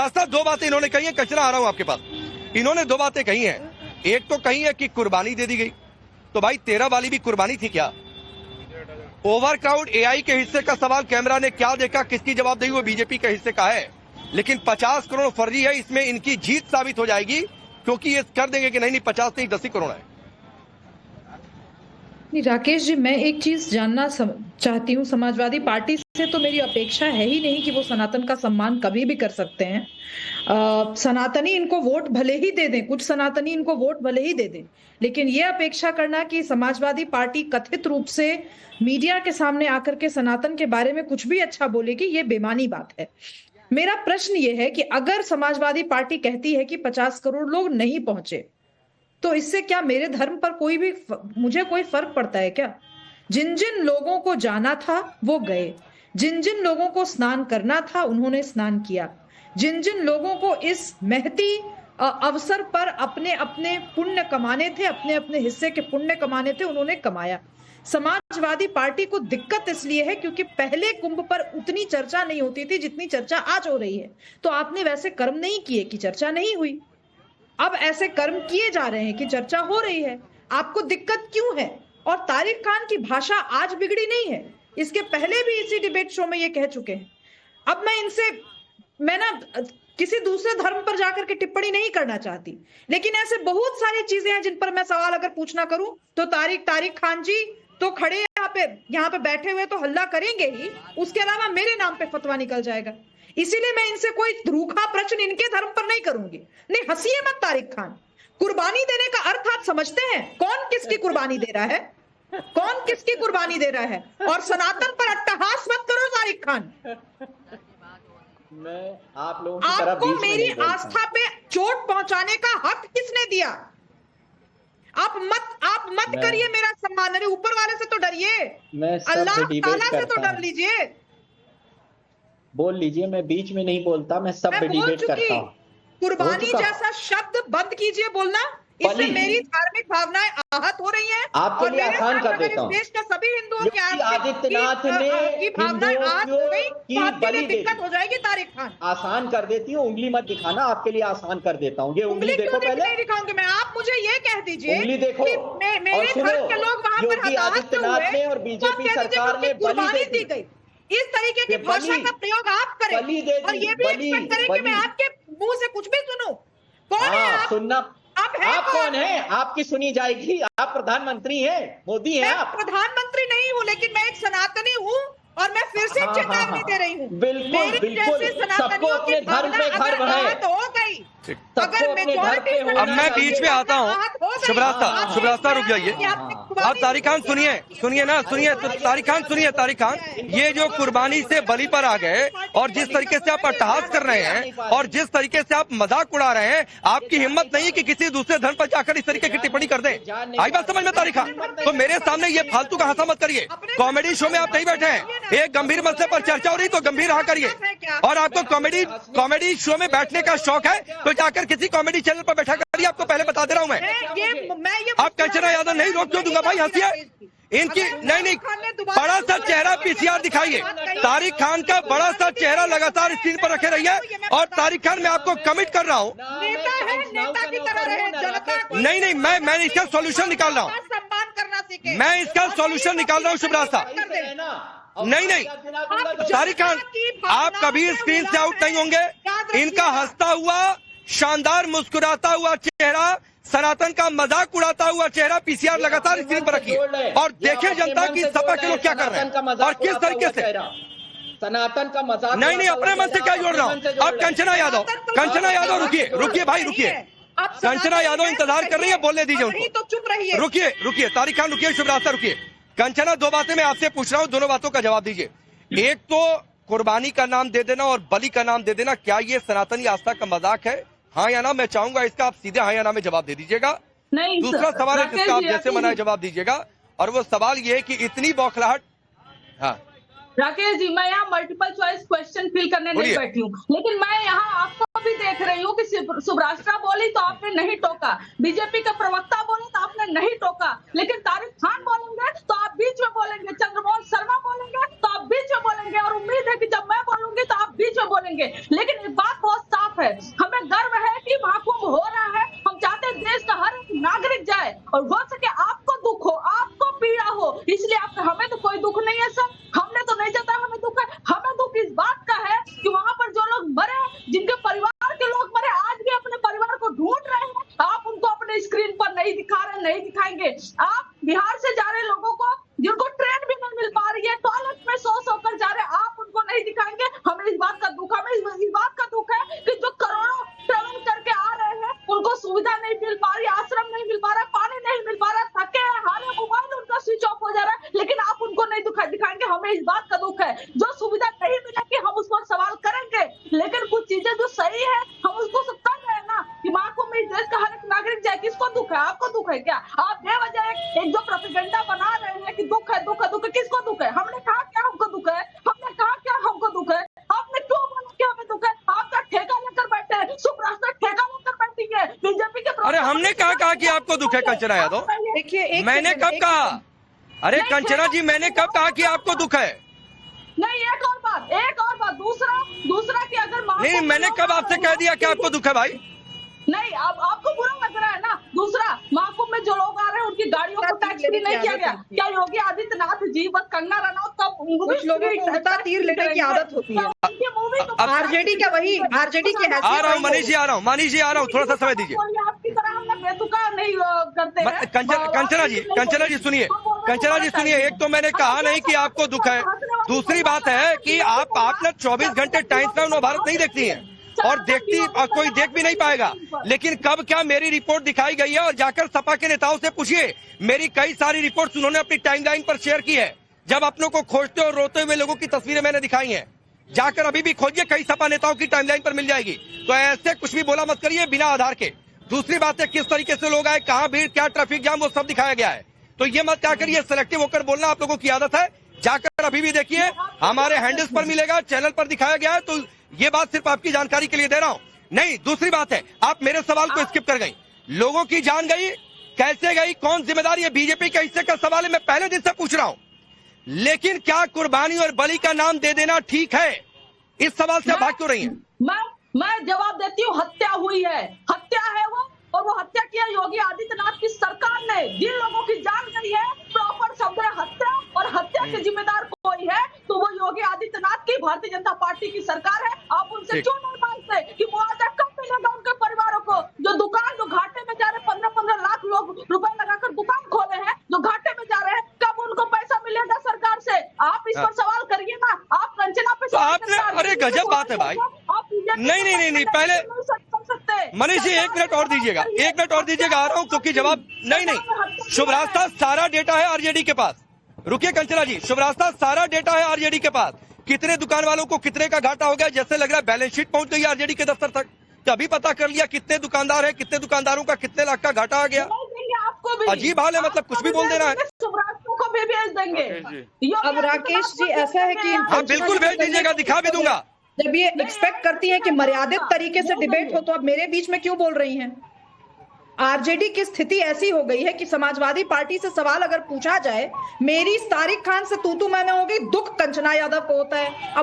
सुब्रास्ता दो बातें इन्होंने कही है, कचरा आ रहा हूं आपके पास। इन्होंने दो बातें कही हैं, एक तो कही है कि कुर्बानी दे दी गई, तो भाई 13 वाली भी कुर्बानी थी क्या? ओवरक्राउड एआई के हिस्से का सवाल कैमरा ने क्या देखा, किसकी जवाबदेही, वो बीजेपी के हिस्से का है। लेकिन 50 करोड़ फर्जी है, इसमें इनकी जीत साबित हो जाएगी, क्योंकि ये कर देंगे कि नहीं 50 नहीं 10 ही करोड़ है। नहीं राकेश जी, मैं एक चीज जानना चाहती हूँ, समाजवादी पार्टी से तो मेरी अपेक्षा है ही नहीं कि वो सनातन का सम्मान कभी भी कर सकते हैं। सनातनी इनको वोट भले ही दे दें, कुछ सनातनी इनको वोट भले ही दे दें, लेकिन ये अपेक्षा करना कि समाजवादी पार्टी कथित रूप से मीडिया के सामने आकर के सनातन के बारे में कुछ भी अच्छा बोलेगी, ये बेमानी बात है। मेरा प्रश्न ये है कि अगर समाजवादी पार्टी कहती है कि 50 करोड़ लोग नहीं पहुंचे, तो इससे क्या मेरे धर्म पर मुझे कोई फर्क पड़ता है क्या? जिन जिन लोगों को जाना था वो गए, जिन जिन लोगों को स्नान करना था उन्होंने स्नान किया, जिन जिन लोगों को इस महती अवसर पर अपने अपने पुण्य कमाने थे, अपने अपने हिस्से के पुण्य कमाने थे, उन्होंने कमाया। समाजवादी पार्टी को दिक्कत इसलिए है क्योंकि पहले कुंभ पर उतनी चर्चा नहीं होती थी जितनी चर्चा आज हो रही है। तो आपने वैसे कर्म नहीं किए कि चर्चा नहीं हुई, अब ऐसे कर्म किए जा रहे हैं कि चर्चा हो रही है। आपको दिक्कत क्यों है? और तारिक खान की भाषा आज बिगड़ी नहीं है, इसके पहले भी इसी डिबेट शो में ये कह चुके हैं। अब मैं ना किसी दूसरे धर्म पर जाकर के टिप्पणी नहीं करना चाहती, लेकिन ऐसे बहुत सारी चीजें हैं जिन पर मैं सवाल अगर पूछना करूं तो तारिक खान जी तो खड़े यहाँ पे बैठे हुए तो हल्ला करेंगे ही, उसके अलावा मेरे नाम पे फतवा निकल जाएगा। इसीलिए मैं इनसे कोई रूखा प्रश्न इनके धर्म पर नहीं करूंगी। नहीं हंसिए मत तारिक खान, कुर्बानी देने का अर्थ आप समझते हैं? कौन किसकी कुर्बानी दे रहा है, कौन किसकी कुर्बानी दे रहा है? और सनातन पर अट्टहास मत करो तारिक खान। मैं आप लोगों की तरफ आपको मेरी आस्था पे चोट पहुंचाने का हक किसने दिया? आप मत करिए मेरा सम्मान। अरे ऊपर वाले से तो डरिए, अल्लाह ताला से तो डर लीजिए। बोल लीजिए, मैं बीच में नहीं बोलता, मैं सब डिबेट करता हूँ। कुर्बानी जैसा शब्द बंद कीजिए बोलना, इससे मेरी धार्मिक भावनाएं आहत हो रही हैं। आपके लिए आसान कर देता हूँ। देश के सभी हिंदुओं की आदित्यनाथ ने भावनाएं आहत हो गई तो आपके लिए दिक्कत हो जाएगी तारिक खान। आसान कर देती हूँ, उंगली मत दिखाना, आपके लिए आसान कर देता हूँ। ये उंगली देखो पहले। नहीं दिखाऊंगी मैं, आप मुझे ये कह दीजिए, उंगली देखो मेरे धर्म के लोग वहां पर हताहत हुए और बीजेपी सरकार ने कुर्बानी दी गई। इस तरीके की भाषा का प्रयोग आप करें और ये भी एक्सपेक्ट करें कि मैं आपके मुंह से कुछ भी सुनूं। कौन है आप? सुनना आप कौन है? आपकी सुनी जाएगी। आप प्रधानमंत्री हैं, मोदी हैं आप। प्रधानमंत्री नहीं हूँ, लेकिन मैं एक सनातनी हूँ और मैं फिर से चेतावनी दे रही हूँ। बिल्कुल बिल्कुल, सबको अपने धर्म पे गर्व है। तो हो गई अगर मेजॉरिटी। अब मैं बीच में आता हूँ। शुभरास्ता रुक जाइए। अब तारिक खान सुनिए ना, तो तारिक खान ये जो कुर्बानी से बलि पर आ गए और जिस तरीके से आप अट्टहास कर रहे हैं और जिस तरीके से आप मजाक उड़ा रहे हैं, आपकी हिम्मत नहीं कि किसी दूसरे धर्म पर जाकर इस तरीके की टिप्पणी कर दें। आई बात समझ में तारिक खान? तो मेरे सामने ये फालतू का हंसा मत करिए। कॉमेडी शो में आप नहीं बैठे हैं, एक गंभीर मसले पर चर्चा हो रही तो गंभीर रहा करिए। और आपको कॉमेडी शो में बैठने का शौक है तो जाकर किसी कॉमेडी चैनल पर बैठा करिए। आपको पहले बता दे रहा हूं मैं। आप कंचना यादव नहीं रोक क्यों दूंगा भाई, हंसिए। इनकी नहीं बड़ा सा चेहरा पीसीआर दिखाइए। तारिक खान का बड़ा सा चेहरा लगातार स्क्रीन पर रखे रहिए। और तारिक खान मैं आपको कमिट कर रहा हूँ, नहीं मैं इसका सॉल्यूशन निकाल रहा हूँ। मैं इसका सॉल्यूशन निकाल रहा हूँ शुभरास्ता। नहीं तारिक खान, आप कभी स्क्रीन से आउट नहीं होंगे। इनका हंसता हुआ, शानदार मुस्कुराता हुआ चेहरा, सनातन का मजाक उड़ाता हुआ चेहरा पीसीआर लगातार स्क्रीन पर रखिए और देखिए जनता की सपा के लोग क्या कर रहे हैं और किस तरीके से सनातन का मजाक। नहीं अपने मन से क्या जोड़ रहा हूँ। अब कंचना यादव रुकिए भाई, रुकिए। कंचना यादव इंतजार कर रही है, बोलने दीजिए उनको। तो चुप रहिए। रुकिए तारिक खान रुकिए, शुभरास्ता रुकिए। कंचना, दो बातें मैं आपसे पूछ रहा हूँ, दोनों बातों का जवाब दीजिए। एक तो कुर्बानी का नाम दे देना और बलि का नाम दे देना, क्या ये सनातनी आस्था का मजाक है? हाँ या ना? मैं चाहूंगा इसका आप सीधे हाँ या ना में जवाब दे दीजिएगा। नहीं, दूसरा सवाल है जिसका आप जैसे मना जवाब दीजिएगा, और वो सवाल ये है कि इतनी बौखलाहट। हाँ राकेश जी, मैं यहाँ मल्टीपल चॉइस क्वेश्चन फिल करने नहीं बैठी हूँ, लेकिन मैं यहाँ आपको भी देख रही हूँ कि सुब्रास्ता बोली तो आपने नहीं टोका, बीजेपी का प्रवक्ता बोले तो आपने नहीं टोका, लेकिन तारिक खान बोलेंगे तो आप बीच में बोलेंगे, चंद्रमोहन शर्मा बोलेंगे तो आप बीच में बोलेंगे, और उम्मीद है कि जब मैं बोलूंगी तो आप बीच में बोलेंगे। लेकिन एक बात बहुत साफ खिलाफ है। हमें गर्व है कि महाकुंभ हो रहा है। हम चाहते हैं देश का हर एक नागरिक जाए और हो सके आपको दुख हो, आपको पीड़ा हो, इसलिए आपका हमें तो कोई दुख नहीं है सर। हमने तो नहीं चाहता, हमें दुख है। हमें दुख इस बात का है कि वहां पर जो लोग मरे, जिनके परिवार के लोग मरे, आज भी अपने परिवार को ढूंढ रहे हैं। आप उनको अपने स्क्रीन पर नहीं दिखा रहे, नहीं दिखाएंगे। आप बिहार से जा रहे लोगों को, जिनको ट्रेन भी नहीं मिल पा रही है, टॉयलेट में सो कर जा रहे, आप उनको नहीं दिखाएंगे। हमें इस बात का दुख, हमें इस बात का दुख है कि जो करोड़ों ट्रेवल करके आ रहे हैं, उनको सुविधा नहीं मिल पा रही, आश्रम नहीं मिल पा रहा, पानी नहीं मिल पा रहा, थके हैं, हारे मोबाइल उनका स्विच ऑफ हो जा रहा है, लेकिन आप उनको नहीं दिखाएंगे। हमें इस बात का दुख है। जो सुविधा नहीं मिलेगी हम उस पर सवाल करेंगे, लेकिन कुछ चीजें जो सही है हम उसको सब कर रहे हैं ना कि महाकुंभ में इस देश का हर एक नागरिक जाए। किसको दुख है? आपको दुख है क्या? आप बेवजह एक जो प्रोपेगेंडा बना रहे हैं कि दुख है, दुख है, दुख है। किसको दुख है? हमने कहा क्या हमको दुख है? हमने कहा क्या हमको दुख है? आपने क्यों बोला कि हमें दुख है? आपका ठेका लेकर बैठे हैं, सुब्रास्ता ठेका लेकर बैठी है बीजेपी के। अरे हमने कहा कि आपको दुख है कंचना यादव? देखिए, मैंने कब कहा? अरे कंचना जी, मैंने कब कहा कि आपको दुख है? नहीं, एक और बात, दूसरा कि अगर नहीं, मैंने कब आपसे कह दिया कि आपको दुख है भाई? नहीं, अब आपको बुरा लग रहा है ना। दूसरा, महाकुंभ में जो लोग आ रहे हैं उनकी गाड़ियों को टैक्स फ्री नहीं किया गया। क्या योगी आदित्यनाथ जी बस कंगना रनौत का कुछ लोगों को उल्टा तीर लेने की आदत होती है। आरजेडी का वही, आरजेडी के आ रहा हूँ मनीष जी, आ रहा हूँ, थोड़ा सा समय दीजिए। आपकी तरह हम लोग बेतुका नहीं करते। कंचना जी सुनिए, एक तो मैंने कहा नहीं कि आपको दुख है। दूसरी बात है कि आपने 24 घंटे टाइम्स नाउ नव भारत नहीं देखती है, और कोई देख भी नहीं पाएगा। लेकिन कब क्या मेरी रिपोर्ट दिखाई गई है, और जाकर सपा के नेताओं से पूछिए। मेरी कई सारी रिपोर्ट्स उन्होंने अपनी टाइमलाइन पर शेयर की है। जब अपनों को खोजते और रोते हुए लोगों की तस्वीरें मैंने दिखाई हैं। जाकर अभी भी खोजिए, कई सपा नेताओं की टाइमलाइन पर मिल जाएगी। तो ऐसे कुछ भी बोला मत करिए बिना आधार के। दूसरी बात है, किस तरीके से लोग आए, कहाँ भीड़, क्या ट्रैफिक जाम, वो सब दिखाया गया है। तो ये मत क्या करिए, सिलेक्टिव होकर बोलना आप लोगों की आदत है। जाकर अभी भी देखिए, हमारे हैंडल्स पर मिलेगा, चैनल पर दिखाया गया है। तो ये बात सिर्फ आपकी जानकारी के लिए दे रहा हूं। नहीं, दूसरी बात है, आप मेरे सवाल को स्किप कर गई। लोगों की जान गई, कैसे गई, कौन जिम्मेदार, ये बीजेपी के हिस्से का सवाल है। मैं पहले दिन से पूछ रहा हूं, लेकिन क्या कुर्बानी और बलि का नाम दे देना ठीक है? इस सवाल से भाग क्यों रही है? मैं जवाब देती हूँ, हत्या हुई है, हत्या है वो, और वो हत्या किया योगी आदित्यनाथ की सरकार ने। जिन लोगों की जान गई है, प्रॉपर शब्द है हत्या, और हत्या के जिम्मेदार कोई है तो वो योगी आदित्यनाथ की भारतीय जनता पार्टी की सरकार है। आप उनसे क्यों नहीं मांगते कि मुआवजा कब मिलेगा उनके परिवारों को? जो दुकान, जो घाटे में जा रहे 15-15 लाख लोग रुपए लगाकर दुकान खोले हैं, जो घाटे में जा रहे हैं, कब उनको पैसा मिलेगा सरकार से? आप इस पर सवाल करिए ना। आप कंचना पे आपने, अरे गजब बात है भाई। नहीं, पहले मनीष जी 1 मिनट और दीजिएगा, 1 मिनट और दीजिएगा, आ रहा हूँ, क्योंकि जवाब नहीं। शुभ रास्ता सारा डेटा है आरजेडी के पास। रुकिए कंचना जी, शुभ रास्ता सारा डेटा है आरजेडी के पास। कितने दुकान वालों को कितने का घाटा हो गया, जैसे लग रहा है बैलेंस शीट पहुंच गई आरजेडी के दफ्तर तक। तभी पता कर लिया कितने दुकानदार है, कितने दुकानदारों का कितने लाख का घाटा आ गया। अजीब हाल है, मतलब कुछ भी बोल देना है। को भी भेज देंगे। अब राकेश जी, ऐसा है कि आप बिल्कुल भेज दीजिएगा, दिखा भी दूंगा। जब ये एक्सपेक्ट करती है कि मर्यादित तरीके से डिबेट हो, तो अब मेरे बीच में क्यों बोल रही हैं? आरजेडी की स्थिति ऐसी हो गई है कि समाजवादी पार्टी से सवाल अगर पूछा जाए, मेरी तारिक खान से तू मैं हो गई, दुख कंचना यादव को होता है। अब